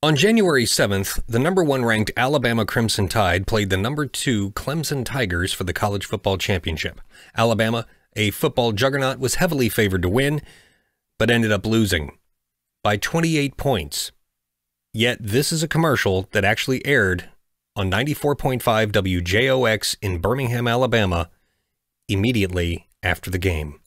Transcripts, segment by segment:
On January 7th, the #1 ranked Alabama Crimson Tide played the #2 Clemson Tigers for the college football championship. Alabama, a football juggernaut, was heavily favored to win, but ended up losing by 28 points. Yet this is a commercial that actually aired on 94.5 WJOX in Birmingham, Alabama, immediately after the game.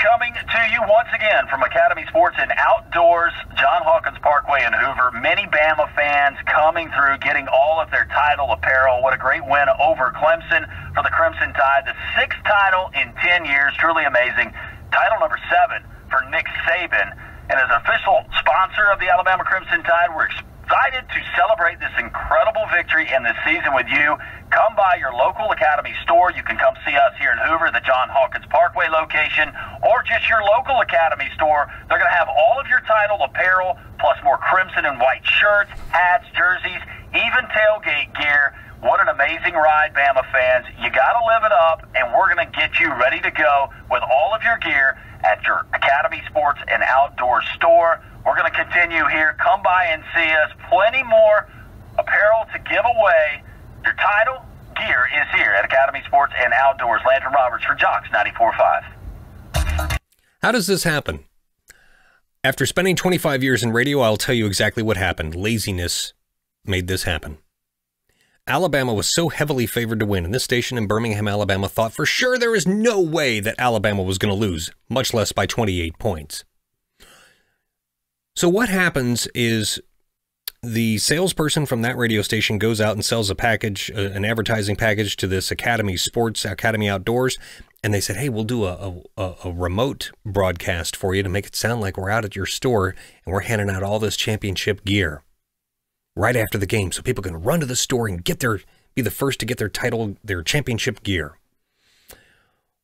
Coming to you once again from Academy Sports and Outdoors, John Hawkins Parkway in Hoover. Many Bama fans coming through, getting all of their title apparel. What a great win over Clemson for the Crimson Tide. The 6th title in 10 years, truly amazing. Title number 7 for Nick Saban. And as official sponsor of the Alabama Crimson Tide, we're excited to celebrate this incredible victory in this season with you. Come by your local Academy store. You can come see us here in Hoover, the John Hawkins Parkway location, or just your local Academy store. They're going to have all of your title apparel, plus more crimson and white shirts, hats, jerseys, even tailgate gear. What an amazing ride, Bama fans. You got to live it up, and we're going to get you ready to go with all of your gear at your Academy Sports and Outdoors store. We're going to continue here. Come by and see us. Plenty more apparel to give away. Your title gear is here at Academy Sports and Outdoors. Landon Roberts for JOX 94.5. How does this happen? After spending 25 years in radio, I'll tell you exactly what happened. Laziness made this happen. Alabama was so heavily favored to win, and this station in Birmingham, Alabama thought for sure there is no way that Alabama was going to lose, much less by 28 points. So what happens is the salesperson from that radio station goes out and sells a package, an advertising package to this Academy Sports, Academy Outdoors, and they said, hey, we'll do a remote broadcast for you to make it sound like we're out at your store and we're handing out all this championship gear right after the game so people can run to the store and be the first to get their title, their championship gear.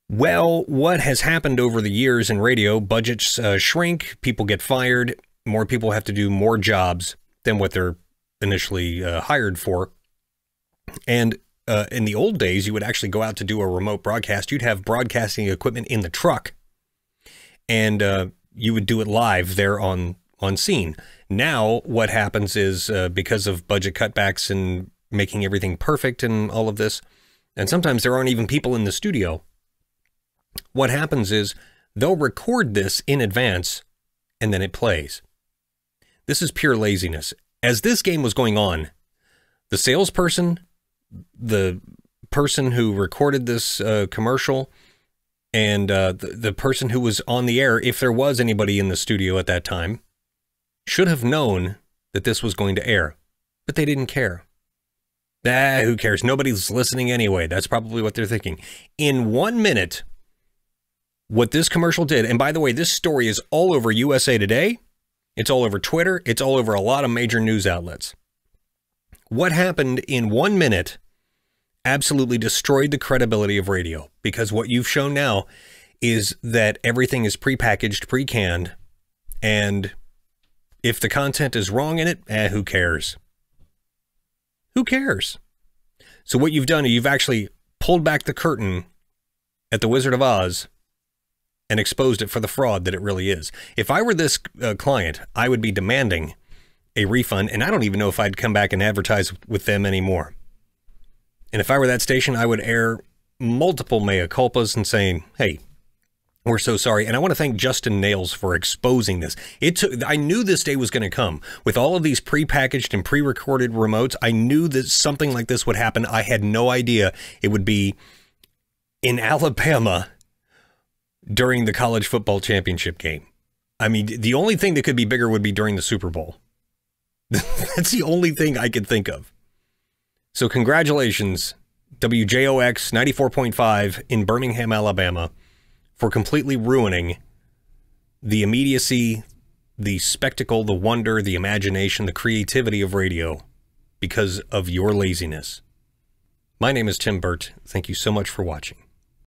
Well, what has happened over the years in radio, budgets shrink, people get fired, more people have to do more jobs than what they're initially hired for. And in the old days, you would actually go out to do a remote broadcast. You'd have broadcasting equipment in the truck, and you would do it live there on scene. Now, what happens is because of budget cutbacks and making everything perfect and all of this, and sometimes there aren't even people in the studio, what happens is they'll record this in advance and then it plays. This is pure laziness. As this game was going on, the salesperson, the person who recorded this commercial, and the person who was on the air, if there was anybody in the studio at that time, should have known that this was going to air, but they didn't care. Who cares? Nobody's listening anyway. That's probably what they're thinking. In 1 minute, what this commercial did, and by the way, this story is all over USA Today. It's all over Twitter. It's all over a lot of major news outlets. What happened in 1 minute absolutely destroyed the credibility of radio, because what you've shown now is that everything is prepackaged, pre-canned, and if the content is wrong in it, who cares? Who cares? So what you've done is you've actually pulled back the curtain at the Wizard of Oz and exposed it for the fraud that it really is. If I were this client, I would be demanding a refund, and I don't even know if I'd come back and advertise with them anymore. And if I were that station, I would air multiple mea culpas and saying, hey, we're so sorry. And I want to thank Justin Nails for exposing this. I knew this day was going to come. With all of these prepackaged and pre-recorded remotes, I knew that something like this would happen. I had no idea it would be in Alabama during the college football championship game. I mean, the only thing that could be bigger would be during the Super Bowl. That's the only thing I could think of. So congratulations, WJOX 94.5 in Birmingham, Alabama, for completely ruining the immediacy, the spectacle, the wonder, the imagination, the creativity of radio because of your laziness. My name is Tim Burt. Thank you so much for watching.